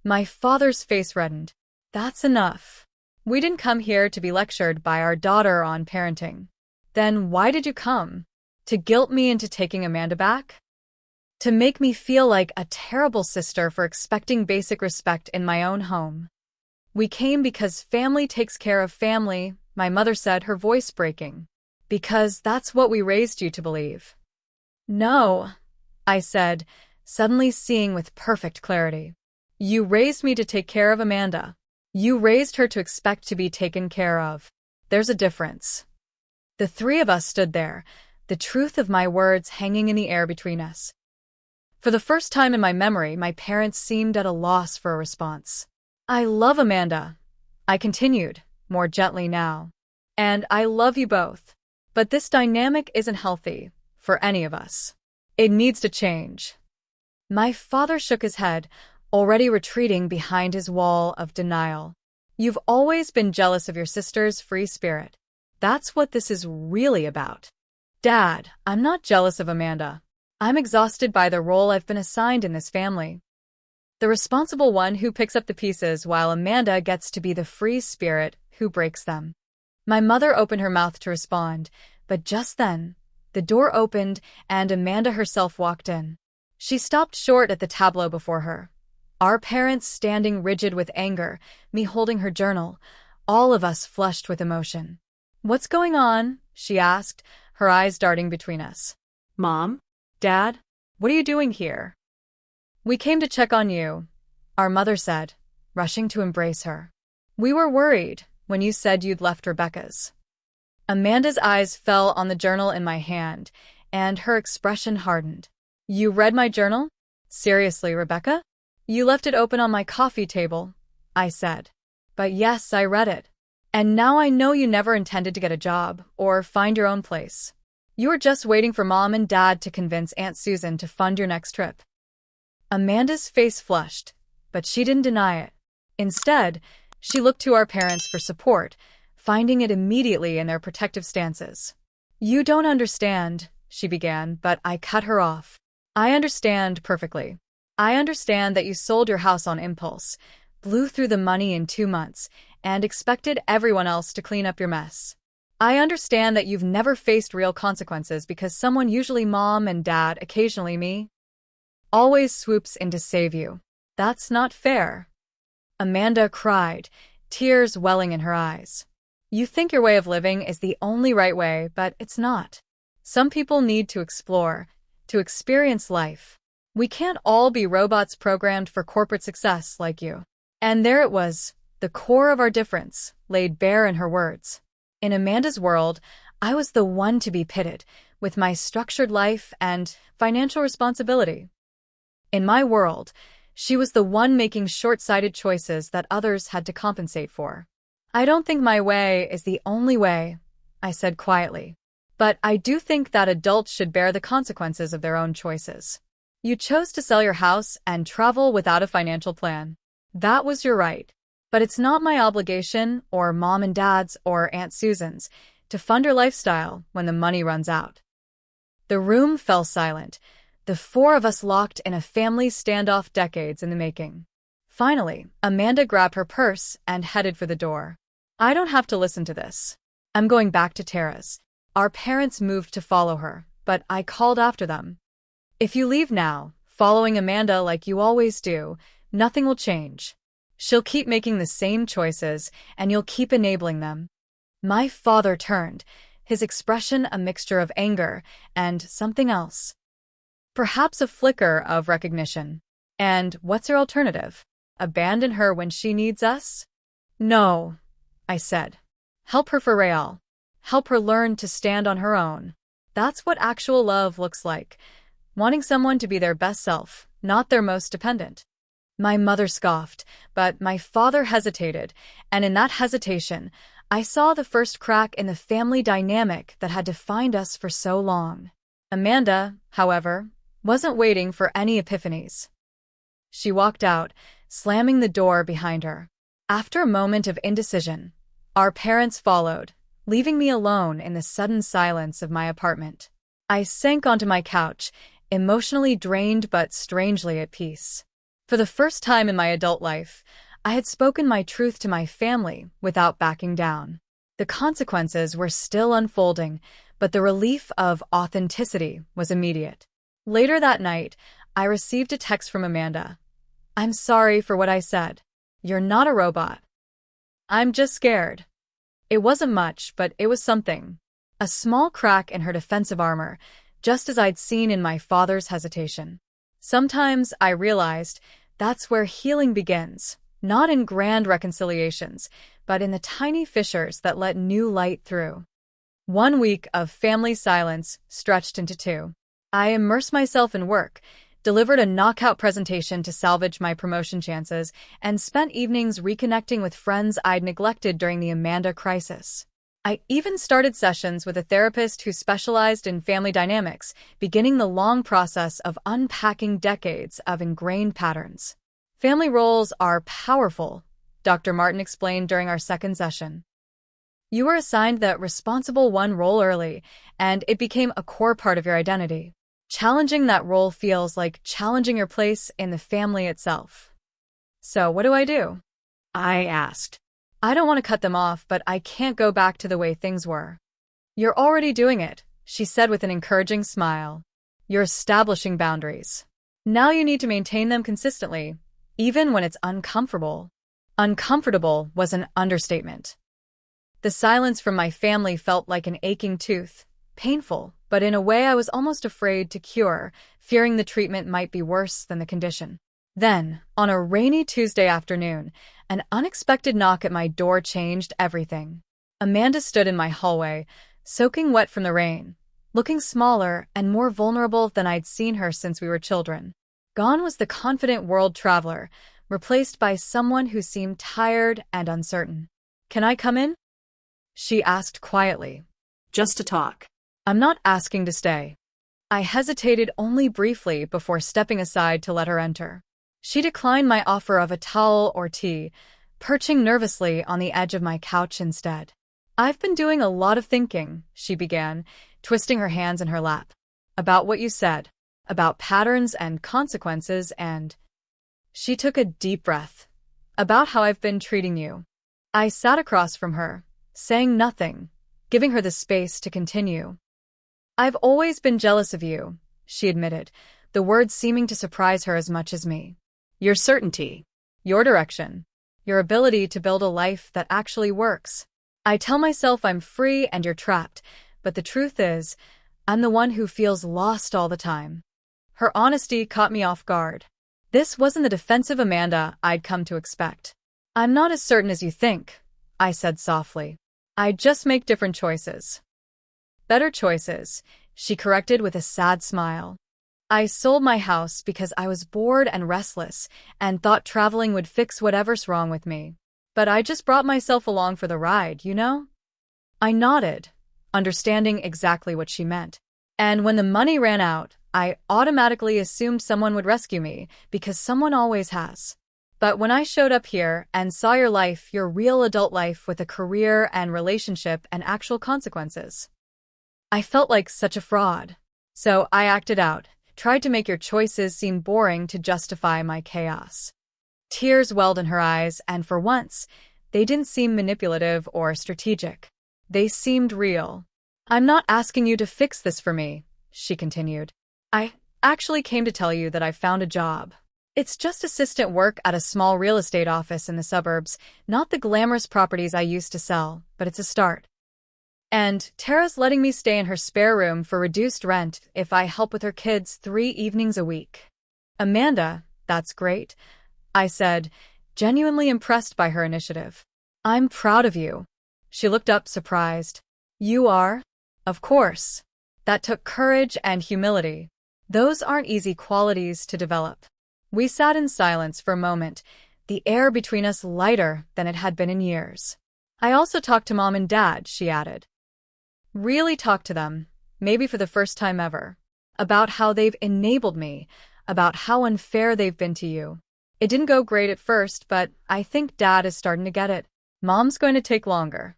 [SPEAKER 1] My father's face reddened. "That's enough. We didn't come here to be lectured by our daughter on parenting." "Then why did you come? To guilt me into taking Amanda back? To make me feel like a terrible sister for expecting basic respect in my own home?" "We came because family takes care of family," my mother said, her voice breaking. "Because that's what we raised you to believe." "No," I said, suddenly seeing with perfect clarity. "You raised me to take care of Amanda. You raised her to expect to be taken care of. There's a difference." The three of us stood there, the truth of my words hanging in the air between us. For the first time in my memory, my parents seemed at a loss for a response. "I love Amanda," I continued, more gently now. "And I love you both. But this dynamic isn't healthy, for any of us. It needs to change." My father shook his head, already retreating behind his wall of denial. "You've always been jealous of your sister's free spirit. That's what this is really about." "Dad, I'm not jealous of Amanda. I'm exhausted by the role I've been assigned in this family. The responsible one who picks up the pieces while Amanda gets to be the free spirit who breaks them." My mother opened her mouth to respond, but just then, the door opened and Amanda herself walked in. She stopped short at the tableau before her. Our parents standing rigid with anger, me holding her journal, all of us flushed with emotion. "What's going on?" she asked, her eyes darting between us.
[SPEAKER 2] Mom?
[SPEAKER 1] "Dad, what are you doing here?" "We came to check on you," our mother said, rushing to embrace her. "We were worried when you said you'd left Rebecca's." Amanda's eyes fell on the journal in my hand, and her expression hardened. "You read my journal? Seriously, Rebecca? You left it open on my coffee table," I said. "But yes, I read it. And now I know you never intended to get a job or find your own place. You were just waiting for Mom and Dad to convince Aunt Susan to fund your next trip." Amanda's face flushed, but she didn't deny it. Instead, she looked to our parents for support, finding it immediately in their protective stances. "You don't understand," she began, but I cut her off. "I understand perfectly. I understand that you sold your house on impulse, blew through the money in 2 months, and expected everyone else to clean up your mess. I understand that you've never faced real consequences because someone, usually mom and dad, occasionally me, always swoops in to save you. That's not fair." Amanda cried, tears welling in her eyes. "You think your way of living is the only right way, but it's not. Some people need to explore, to experience life. We can't all be robots programmed for corporate success like you." And there it was, the core of our difference, laid bare in her words. In Amanda's world, I was the one to be pitted, with my structured life and financial responsibility. In my world, she was the one making short-sighted choices that others had to compensate for. "I don't think my way is the only way," I said quietly. "But I do think that adults should bear the consequences of their own choices. You chose to sell your house and travel without a financial plan. That was your right. But it's not my obligation, or mom and dad's, or Aunt Susan's, to fund your lifestyle when the money runs out." The room fell silent, the four of us locked in a family standoff decades in the making. Finally, Amanda grabbed her purse and headed for the door. "I don't have to listen to this. I'm going back to Tara's." Our parents moved to follow her, but I called after them. "If you leave now, following Amanda like you always do, nothing will change. She'll keep making the same choices, and you'll keep enabling them." My father turned, his expression a mixture of anger and something else. Perhaps a flicker of recognition. "And what's your alternative? Abandon her when she needs us?" "No," I said. "Help her for real. Help her learn to stand on her own. That's what actual love looks like. Wanting someone to be their best self, not their most dependent." My mother scoffed, but my father hesitated, and in that hesitation, I saw the first crack in the family dynamic that had defined us for so long. Amanda, however, wasn't waiting for any epiphanies. She walked out, slamming the door behind her. After a moment of indecision, our parents followed, leaving me alone in the sudden silence of my apartment. I sank onto my couch, emotionally drained but strangely at peace. For the first time in my adult life, I had spoken my truth to my family without backing down. The consequences were still unfolding, but the relief of authenticity was immediate. Later that night, I received a text from Amanda. "I'm sorry for what I said. You're not a robot. I'm just scared." It wasn't much, but it was something. A small crack in her defensive armor, just as I'd seen in my father's hesitation. Sometimes, I realized, that's where healing begins, not in grand reconciliations, but in the tiny fissures that let new light through. 1 week of family silence stretched into 2. I immersed myself in work, delivered a knockout presentation to salvage my promotion chances, and spent evenings reconnecting with friends I'd neglected during the Amanda crisis. I even started sessions with a therapist who specialized in family dynamics, beginning the long process of unpacking decades of ingrained patterns. "Family roles are powerful," Dr. Martin explained during our second session. "You were assigned the responsible one role early, and it became a core part of your identity. Challenging that role feels like challenging your place in the family itself." "So what do?" I asked. "I don't want to cut them off, but I can't go back to the way things were." "You're already doing it," she said with an encouraging smile. "You're establishing boundaries. Now you need to maintain them consistently, even when it's uncomfortable." Uncomfortable was an understatement. The silence from my family felt like an aching tooth, painful, but in a way I was almost afraid to cure, fearing the treatment might be worse than the condition. Then, on a rainy Tuesday afternoon, an unexpected knock at my door changed everything. Amanda stood in my hallway, soaking wet from the rain, looking smaller and more vulnerable than I'd seen her since we were children. Gone was the confident world traveler, replaced by someone who seemed tired and uncertain. "Can I come in?" she asked quietly.
[SPEAKER 2] Just to talk.
[SPEAKER 1] "I'm not asking to stay." I hesitated only briefly before stepping aside to let her enter. She declined my offer of a towel or tea, perching nervously on the edge of my couch instead. "I've been doing a lot of thinking," she began, twisting her hands in her lap. "About what you said, about patterns and consequences and—" She took a deep breath. "About how I've been treating you." I sat across from her, saying nothing, giving her the space to continue. "I've always been jealous of you," she admitted, the words seeming to surprise her as much as me. "Your certainty, your direction, your ability to build a life that actually works. I tell myself I'm free and you're trapped, but the truth is, I'm the one who feels lost all the time." Her honesty caught me off guard. This wasn't the defensive Amanda I'd come to expect. "I'm not as certain as you think," I said softly. "I just make different choices." "Better choices," she corrected with a sad smile. "I sold my house because I was bored and restless and thought traveling would fix whatever's wrong with me. But I just brought myself along for the ride, you know?" I nodded, understanding exactly what she meant. "And when the money ran out, I automatically assumed someone would rescue me, because someone always has. But when I showed up here and saw your life, your real adult life with a career and relationship and actual consequences, I felt like such a fraud. So I acted out, tried to make your choices seem boring to justify my chaos." Tears welled in her eyes, and for once, they didn't seem manipulative or strategic. They seemed real. "I'm not asking you to fix this for me," she continued. "I actually came to tell you that I found a job. It's just assistant work at a small real estate office in the suburbs, not the glamorous properties I used to sell, but it's a start. And Tara's letting me stay in her spare room for reduced rent if I help with her kids 3 evenings a week." "Amanda, that's great," I said, genuinely impressed by her initiative. "I'm proud of you." She looked up surprised. "You are?" "Of course. That took courage and humility. Those aren't easy qualities to develop." We sat in silence for a moment, the air between us lighter than it had been in years. "I also talked to Mom and Dad," she added. "Really talked to them, maybe for the first time ever. About how they've enabled me, about how unfair they've been to you. It didn't go great at first, but I think Dad is starting to get it. Mom's going to take longer."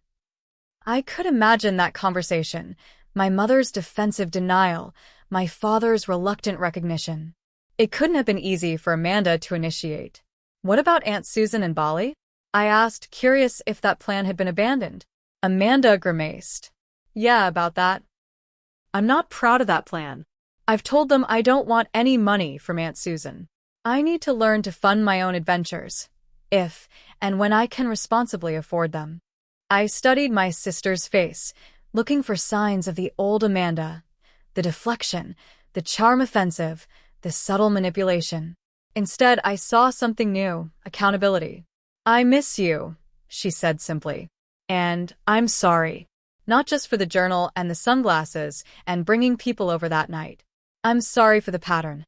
[SPEAKER 1] I could imagine that conversation, my mother's defensive denial, my father's reluctant recognition. It couldn't have been easy for Amanda to initiate. "What about Aunt Susan and Bali?" I asked, curious if that plan had been abandoned. Amanda grimaced. "Yeah, about that. I'm not proud of that plan. I've told them I don't want any money from Aunt Susan. I need to learn to fund my own adventures, if and when I can responsibly afford them." I studied my sister's face, looking for signs of the old Amanda, the deflection, the charm offensive, the subtle manipulation. Instead, I saw something new, accountability. "I miss you," she said simply. "And I'm sorry. Not just for the journal and the sunglasses and bringing people over that night. I'm sorry for the pattern.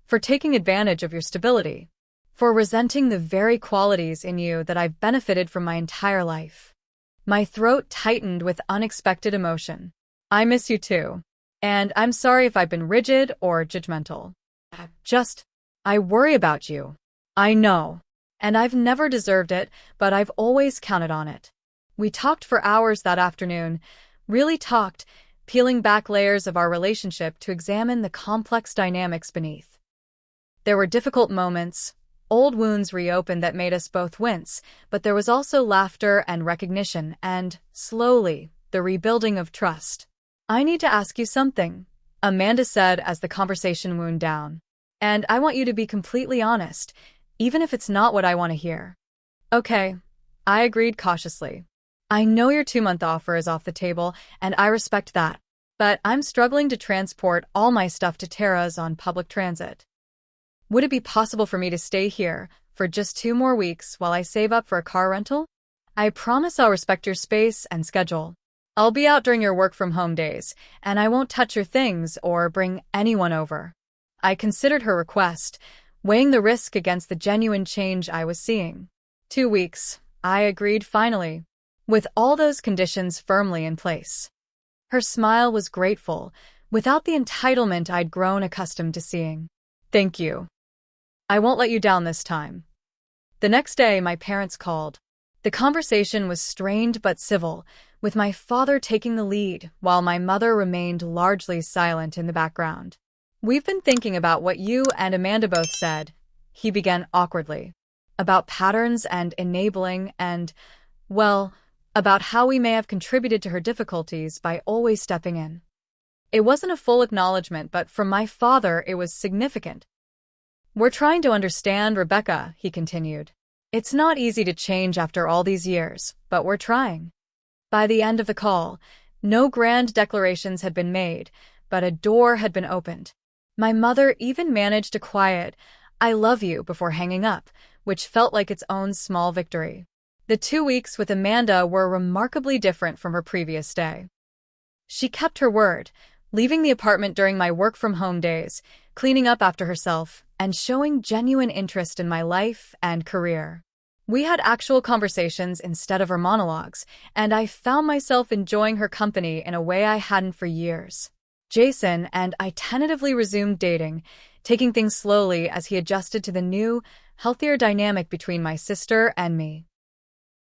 [SPEAKER 1] For taking advantage of your stability. For resenting the very qualities in you that I've benefited from my entire life." My throat tightened with unexpected emotion. "I miss you too. And I'm sorry if I've been rigid or judgmental. I worry about you. I know. And I've never deserved it, but I've always counted on it." We talked for hours that afternoon, really talked, peeling back layers of our relationship to examine the complex dynamics beneath. There were difficult moments, old wounds reopened that made us both wince, but there was also laughter and recognition and, slowly, the rebuilding of trust. "I need to ask you something," Amanda said as the conversation wound down. "And I want you to be completely honest, even if it's not what I want to hear." "Okay," I agreed cautiously. "I know your 2-month offer is off the table, and I respect that. But I'm struggling to transport all my stuff to Tara's on public transit. Would it be possible for me to stay here for just 2 more weeks while I save up for a car rental? I promise I'll respect your space and schedule. I'll be out during your work-from-home days, and I won't touch your things or bring anyone over." I considered her request, weighing the risk against the genuine change I was seeing. 2 weeks, I agreed finally, with all those conditions firmly in place. Her smile was grateful, without the entitlement I'd grown accustomed to seeing. "Thank you." I won't let you down this time. The next day, my parents called. The conversation was strained but civil, with my father taking the lead, while my mother remained largely silent in the background. We've been thinking about what you and Amanda both said, he began awkwardly. About patterns and enabling and, well, about how we may have contributed to her difficulties by always stepping in. It wasn't a full acknowledgement, but from my father it was significant. We're trying to understand Rebecca, he continued. It's not easy to change after all these years, but we're trying. By the end of the call, no grand declarations had been made, but a door had been opened. My mother even managed to quiet, "I love you," before hanging up, which felt like its own small victory. The 2 weeks with Amanda were remarkably different from her previous day. She kept her word, leaving the apartment during my work-from-home days, cleaning up after herself, and showing genuine interest in my life and career. We had actual conversations instead of her monologues, and I found myself enjoying her company in a way I hadn't for years. Jason and I tentatively resumed dating, taking things slowly as he adjusted to the new, healthier dynamic between my sister and me.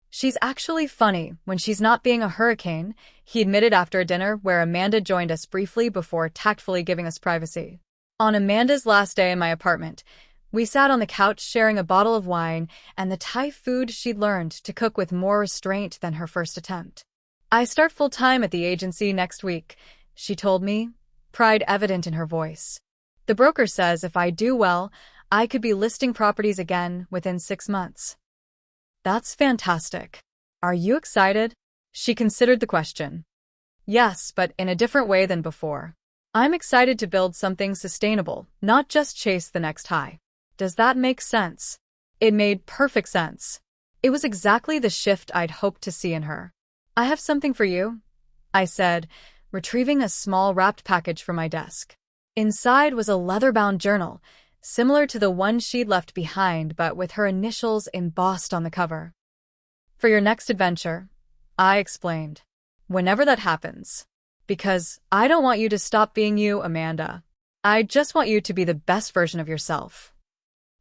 [SPEAKER 1] She's actually funny when she's not being a hurricane, he admitted after a dinner where Amanda joined us briefly before tactfully giving us privacy. On Amanda's last day in my apartment, we sat on the couch sharing a bottle of wine and the Thai food she'd learned to cook with more restraint than her first attempt. I start full-time at the agency next week, she told me, pride evident in her voice. The broker says if I do well, I could be listing properties again within 6 months. That's fantastic. Are you excited? She considered the question. Yes, but in a different way than before. I'm excited to build something sustainable, not just chase the next high. Does that make sense? It made perfect sense. It was exactly the shift I'd hoped to see in her. I have something for you, I said, retrieving a small wrapped package from my desk. Inside was a leather-bound journal, similar to the one she'd left behind but with her initials embossed on the cover. For your next adventure, I explained. Whenever that happens. Because I don't want you to stop being you, Amanda. I just want you to be the best version of yourself.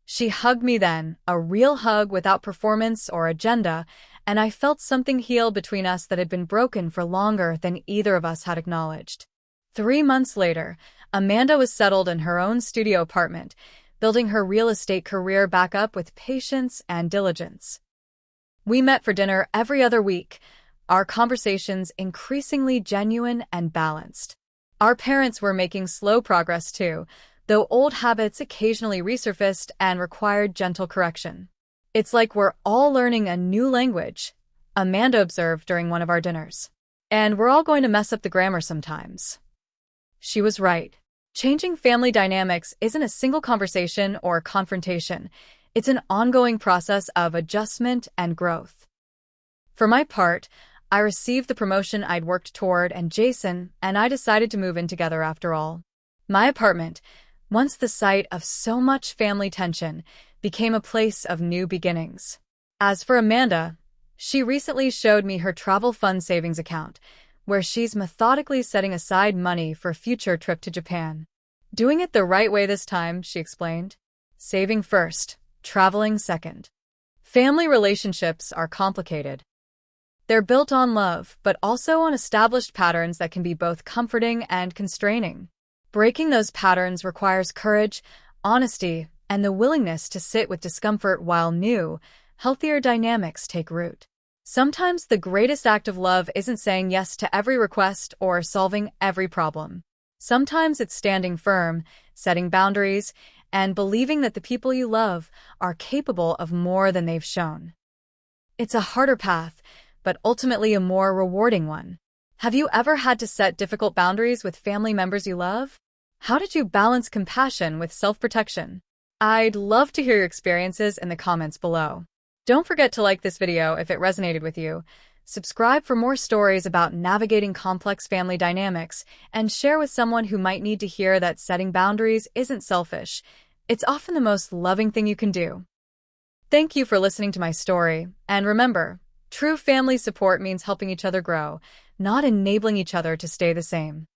[SPEAKER 1] She hugged me then, a real hug without performance or agenda, and I felt something heal between us that had been broken for longer than either of us had acknowledged. 3 months later, Amanda was settled in her own studio apartment, building her real estate career back up with patience and diligence. We met for dinner every other week, our conversations increasingly genuine and balanced. Our parents were making slow progress too, though old habits occasionally resurfaced and required gentle correction. It's like we're all learning a new language, Amanda observed during one of our dinners. And we're all going to mess up the grammar sometimes. She was right. Changing family dynamics isn't a single conversation or confrontation. It's an ongoing process of adjustment and growth. For my part, I received the promotion I'd worked toward, and Jason and I decided to move in together after all. My apartment, once the site of so much family tension, became a place of new beginnings. As for Amanda, she recently showed me her travel fund savings account, where she's methodically setting aside money for a future trip to Japan. Doing it the right way this time, she explained. Saving first, traveling second. Family relationships are complicated. They're built on love, but also on established patterns that can be both comforting and constraining. Breaking those patterns requires courage, honesty, and the willingness to sit with discomfort while new, healthier dynamics take root. Sometimes the greatest act of love isn't saying yes to every request or solving every problem. Sometimes it's standing firm, setting boundaries, and believing that the people you love are capable of more than they've shown. It's a harder path, but ultimately a more rewarding one. Have you ever had to set difficult boundaries with family members you love? How did you balance compassion with self-protection? I'd love to hear your experiences in the comments below. Don't forget to like this video if it resonated with you, subscribe for more stories about navigating complex family dynamics, and share with someone who might need to hear that setting boundaries isn't selfish. It's often the most loving thing you can do. Thank you for listening to my story, and remember, true family support means helping each other grow, not enabling each other to stay the same.